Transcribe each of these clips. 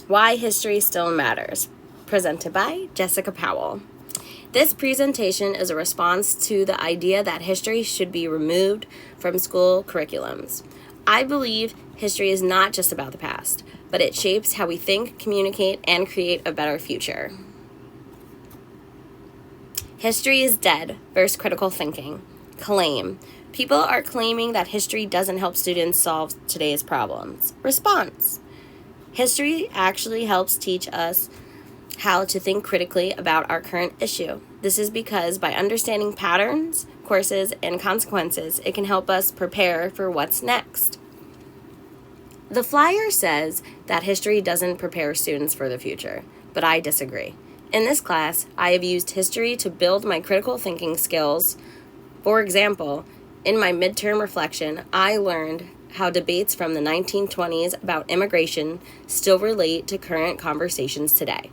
Why History Still Matters, presented by Jessica Powell. This presentation is a response to the idea that history should be removed from school curriculums. I believe history is not just about the past, but it shapes how we think, communicate, and create a better future. History is dead versus critical thinking. Claim. People are claiming that history doesn't help students solve today's problems. Response. History actually helps teach us how to think critically about our current issue. This is because by understanding patterns, courses, and consequences, it can help us prepare for what's next. The flyer says that history doesn't prepare students for the future, but I disagree. In this class, I have used history to build my critical thinking skills. For example, in my midterm reflection, I learned how debates from the 1920s about immigration still relate to current conversations today.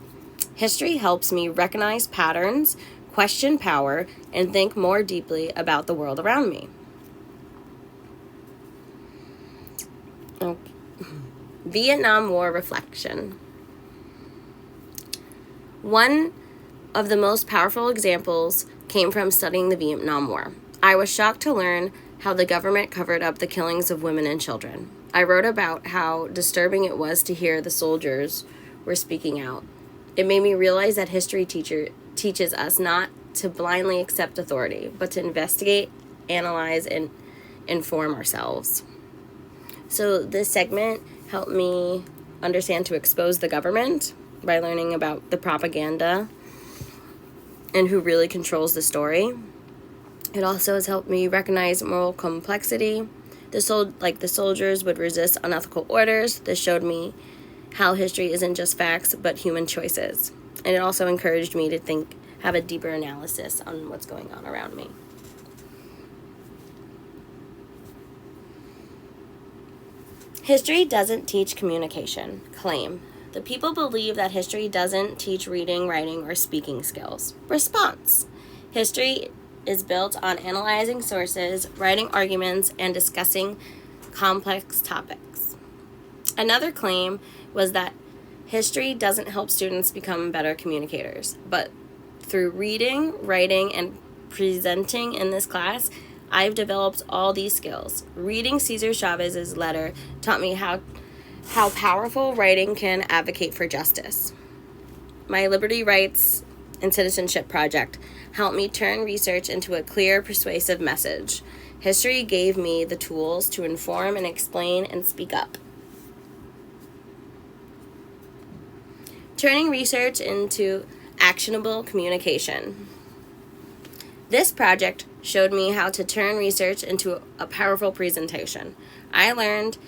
History helps me recognize patterns, question power, and think more deeply about the world around me. Vietnam War reflection. One of the most powerful examples came from studying the Vietnam War. I was shocked to learn how the government covered up the killings of women and children. I wrote about how disturbing it was to hear the soldiers were speaking out. It made me realize that history teaches us not to blindly accept authority, but to investigate, analyze, and inform ourselves. So this segment helped me understand to expose the government by learning about the propaganda and who really controls the story. It also has helped me recognize moral complexity. The soldiers would resist unethical orders. This showed me how history isn't just facts, but human choices. And it also encouraged me to have a deeper analysis on what's going on around me. History doesn't teach communication. Claim. The people believe that history doesn't teach reading, writing, or speaking skills. Response. History is built on analyzing sources, writing arguments, and discussing complex topics. Another claim was that history doesn't help students become better communicators, but through reading, writing, and presenting in this class, I've developed all these skills. Reading Cesar Chavez's letter taught me how powerful writing can advocate for justice. My Liberty Rights and Citizenship project helped me turn research into a clear, persuasive message. History gave me the tools to inform and explain and speak up. Turning research into actionable communication. This project showed me how to turn research into a powerful presentation. I learned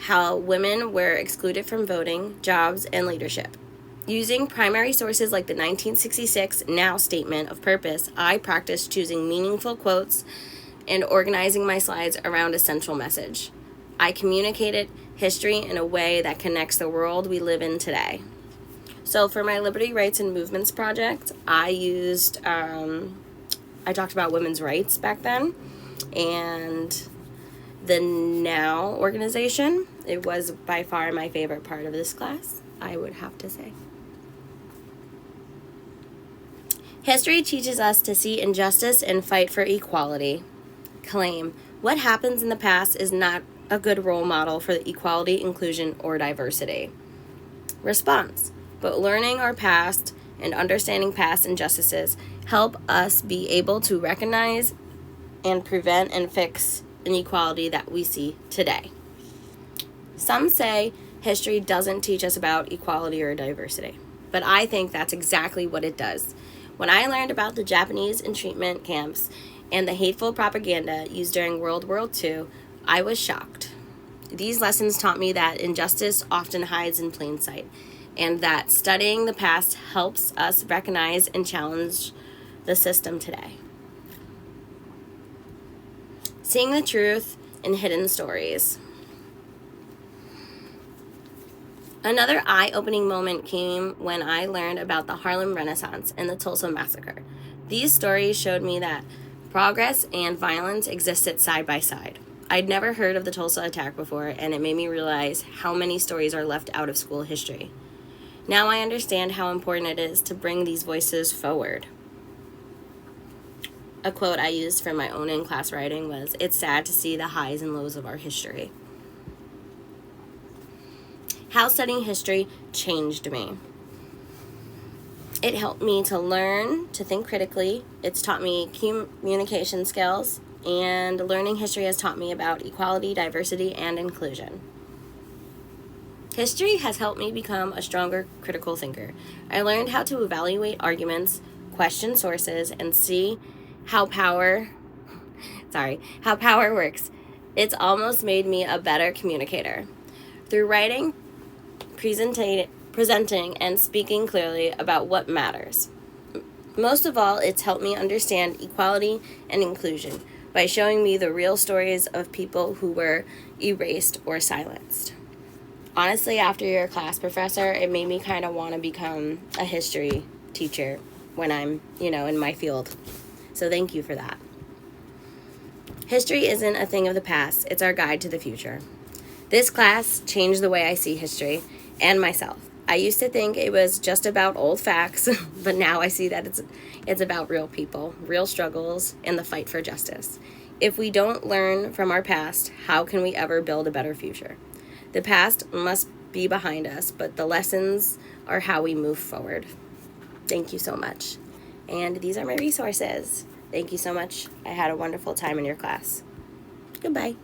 how women were excluded from voting, jobs, and leadership. Using primary sources like the 1966 Now Statement of Purpose, I practiced choosing meaningful quotes and organizing my slides around a central message. I communicated history in a way that connects the world we live in today. So for my Liberty Rights and Movements project, I talked about women's rights back then, and the Now organization. It was by far my favorite part of this class, I would have to say. History teaches us to see injustice and fight for equality. Claim. What happens in the past is not a good role model for equality, inclusion, or diversity. Response. But learning our past and understanding past injustices help us be able to recognize and prevent and fix inequality that we see today. Some say history doesn't teach us about equality or diversity, but I think that's exactly what it does. When I learned about the Japanese internment camps and the hateful propaganda used during World War II, I was shocked. These lessons taught me that injustice often hides in plain sight, and that studying the past helps us recognize and challenge the system today. Seeing the truth in hidden stories. Another eye-opening moment came when I learned about the Harlem Renaissance and the Tulsa Massacre. These stories showed me that progress and violence existed side by side. I'd never heard of the Tulsa attack before, and it made me realize how many stories are left out of school history. Now I understand how important it is to bring these voices forward. A quote I used for my own in-class writing was, "It's sad to see the highs and lows of our history." How studying history changed me. It helped me to learn to think critically. It's taught me communication skills, and learning history has taught me about equality, diversity, and inclusion. History has helped me become a stronger critical thinker. I learned how to evaluate arguments, question sources, and see how power works. It's almost made me a better communicator. Through writing, presenting, and speaking clearly about what matters. Most of all, it's helped me understand equality and inclusion by showing me the real stories of people who were erased or silenced. Honestly, after your class, professor, it made me kind of want to become a history teacher when I'm, in my field. So thank you for that. History isn't a thing of the past, it's our guide to the future. This class changed the way I see history and myself. I used to think it was just about old facts, but now I see that it's about real people, real struggles, and the fight for justice. If we don't learn from our past, how can we ever build a better future? The past must be behind us, but the lessons are how we move forward. Thank you so much. And these are my resources. Thank you so much. I had a wonderful time in your class. Goodbye.